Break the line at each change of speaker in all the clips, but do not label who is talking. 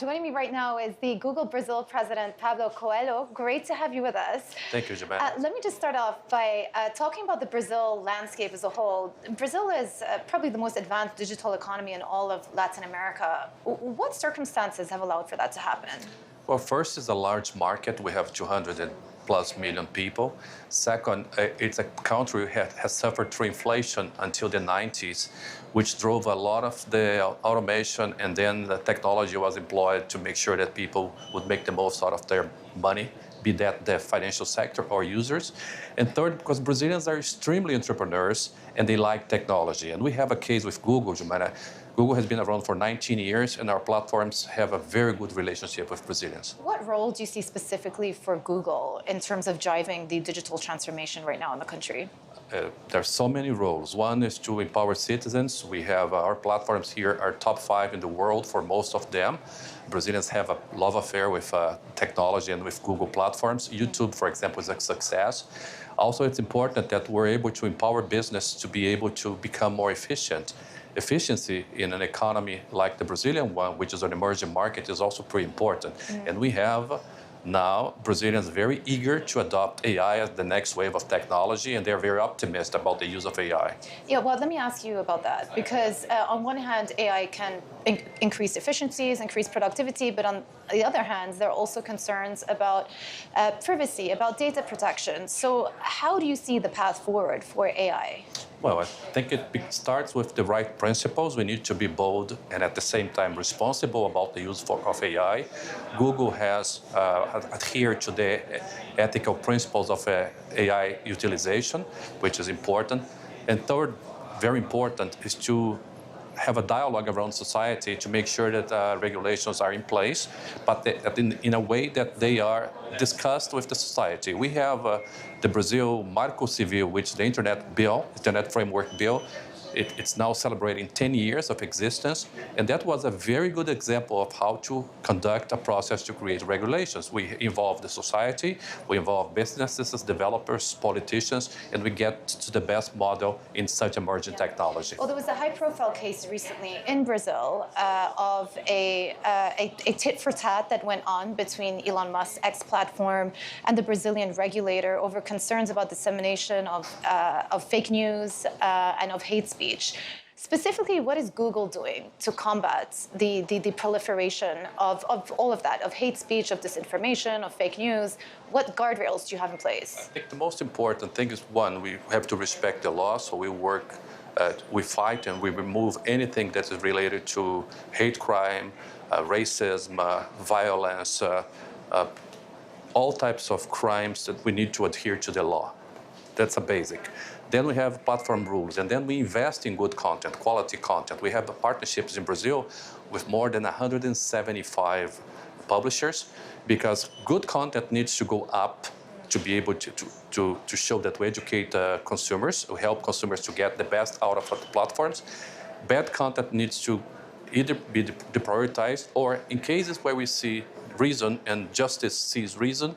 Joining me right now is the Google Brazil President Fabio Coelho. Great to have you with us.
Thank you, Joumanna.
Let me just start off by talking about the Brazil landscape as a whole. Brazil is probably the most advanced digital economy in all of Latin America. What circumstances have allowed for that to happen?
Well, first, it's a large market. We have 200+ million people. Second, it's a country that has suffered through inflation until the 90s, which drove a lot of the automation, and then the technology was employed to make sure that people would make the most out of their money, be that the financial sector or users. And third, because Brazilians are extremely entrepreneurs and they like technology. And we have a case with Google, Joumanna. Google has been around for 19 years, and our platforms have a very good relationship with Brazilians.
What role do you see specifically for Google in terms of driving the digital transformation right now in the country?
There are so many roles. One is to empower citizens. We have our platforms here are top 5 in the world for most of them. Brazilians have a love affair with technology and with Google platforms. YouTube, for example, is a success. Also, it's important that we're able to empower business to be able to become more efficient. Efficiency in an economy like the Brazilian one, which is an emerging market, is also pretty important. And we have now Brazilians very eager to adopt AI as the next wave of technology, and they're very optimistic about the use of AI.
Yeah, well, let me ask you about that, because on one hand, AI can increase efficiencies, increase productivity, but on the other hand, there are also concerns about privacy, about data protection. So how do you see the path forward for AI?
Well, I think it starts with the right principles. We need to be bold and at the same time responsible about the use of AI. Google has adhered to the ethical principles of AI utilization, which is important. And third, very important, is to have a dialogue around society to make sure that regulations are in place, but in a way that they are discussed with the society. We have the Brazil Marco Civil, which is the Internet Framework Bill. It's now celebrating 10 years of existence, and that was a very good example of how to conduct a process to create regulations. We involve the society, we involve businesses, developers, politicians, and we get to the best model in such emerging technology.
Well, there was a high-profile case recently in Brazil of a tit-for-tat that went on between Elon Musk's X platform and the Brazilian regulator over concerns about dissemination of fake news and of hate speech. Specifically, what is Google doing to combat the proliferation of all of that, of hate speech, of disinformation, of fake news? What guardrails do you have in place?
I think the most important thing is, one, we have to respect the law, so we fight and we remove anything that is related to hate crime, racism, violence, all types of crimes that we need to adhere to the law. That's a basic. Then we have platform rules, and then we invest in good content, quality content. We have partnerships in Brazil with more than 175 publishers, because good content needs to go up to be able to show that we educate consumers, we help consumers to get the best out of the platforms. Bad content needs to either be deprioritized, or in cases where we see reason and justice sees reason,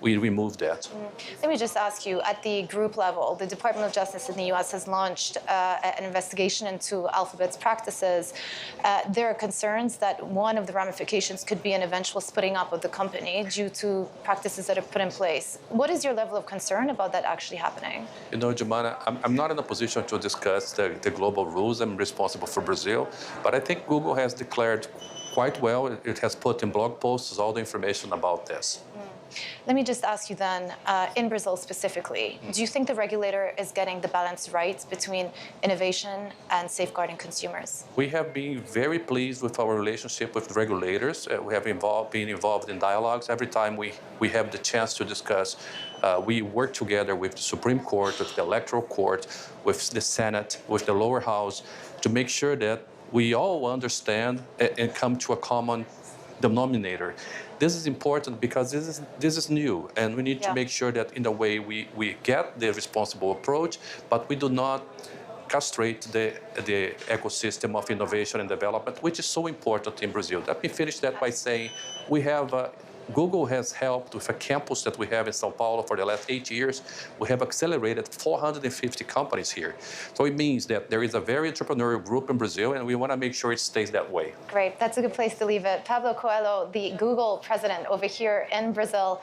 we remove that.
Let me just ask you, at the group level, the Department of Justice in the US has launched an investigation into Alphabet's practices. There are concerns that one of the ramifications could be an eventual splitting up of the company due to practices that are put in place. What is your level of concern about that actually happening?
You know, Joumanna, I'm not in a position to discuss the global rules. I'm responsible for Brazil, but I think Google has declared quite well. It has put in blog posts all the information about this.
Let me just ask you then, in Brazil specifically, do you think the regulator is getting the balance right between innovation and safeguarding consumers?
We have been very pleased with our relationship with regulators. We have been involved in dialogues. Every time we have the chance to discuss, we work together with the Supreme Court, with the Electoral Court, with the Senate, with the lower house, to make sure that we all understand and come to a common denominator. This is important because this is new, and we need to make sure that in a way we get the responsible approach, but we do not castrate the ecosystem of innovation and development, which is so important in Brazil. Let me finish that by saying we have Google has helped with a campus that we have in Sao Paulo for the last 8 years. We have accelerated 450 companies here. So it means that there is a very entrepreneurial group in Brazil, and we want to make sure it stays that way.
Great. That's a good place to leave it. Fabio Coelho, the Google president over here in Brazil.